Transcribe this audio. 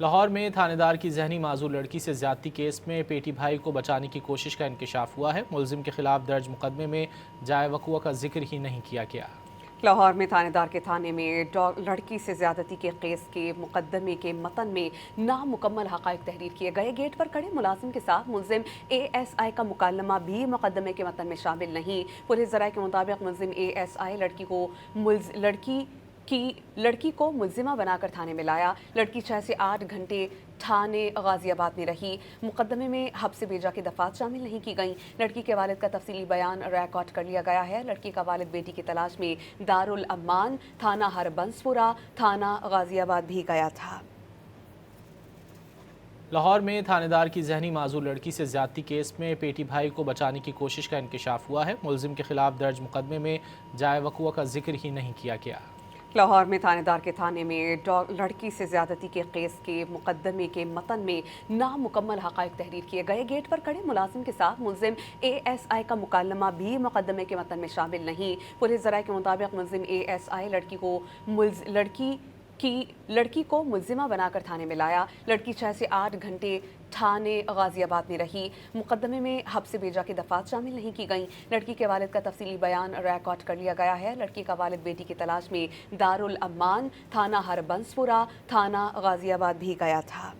لاہور میں تھانے کی ذہنی معذور لڑکی سے زیادتی کیس میں پیٹی بھائی کو بچانے کی کوشش کا انکشاف ہوا ہے۔ ملزم کے خلاف درج مقدمے میں جائے وقوع کا ذکر ہی نہیں کیا گیا۔ لاہور میں تھانے کے تھانے میں لڑکی سے زیادتی کے کیس کے مقدمے کے متن میں نامکمل حقائق تحریر کیے گئے۔ گیٹ پر کھڑے ملازم کے ساتھ ملزم اے ایس آئی کا مکالمہ بھی مقدمے کے متن میں شامل نہیں۔ پولیس ذرائع کے مطابق ملزم اے ایس آئی لڑکی کو ملزمہ بنا کر تھانے میں لایا۔ لڑکی 6 سے 8 گھنٹے تھانے غازی آباد میں رہی۔ مقدمے میں حبس بیجا کی دفعات شامل نہیں کی گئیں۔ لڑکی کے والد کا تفصیلی بیان ریکارڈ کر لیا گیا ہے۔ لڑکی کا والد بیٹی کی تلاش میں دارالامان، تھانہ ہربنسپورہ، تھانہ غازی آباد بھی گیا تھا۔ لاہور میں تھانے کی ذہنی معذور لڑکی سے زیادتی کیس میں پیٹی بھائی کو بچانے کی کوشش کا انکشاف ہوا ہے۔ ملزم کے خلاف درج مقدمے میں جائے وقوع کا ذکر ہی نہیں کیا گیا۔ لاہور میں تھانے کے تھانے میں لڑکی سے زیادتی کے کیس کے مقدمے کے متن میں نامکمل حقائق تحریر کیے گئے۔ گیٹ پر کھڑے ملازم کے ساتھ ملزم اے ایس آئی کا مکالمہ بھی مقدمے کے متن میں شامل نہیں۔ پولیس ذرائع کے مطابق ملزم اے ایس آئی لڑکی کو ملزمہ بنا کر تھانے میں لایا۔ لڑکی 6 سے 8 گھنٹے تھانے غازی آباد میں رہی۔ مقدمے میں حبس بیجا کی دفعات شامل نہیں کی گئیں۔ لڑکی کے والد کا تفصیلی بیان ریکارڈ کر لیا گیا ہے۔ لڑکی کا والد بیٹی کی تلاش میں دارالامان، تھانہ ہربنسپورہ، تھانہ غازی آباد بھی گیا تھا۔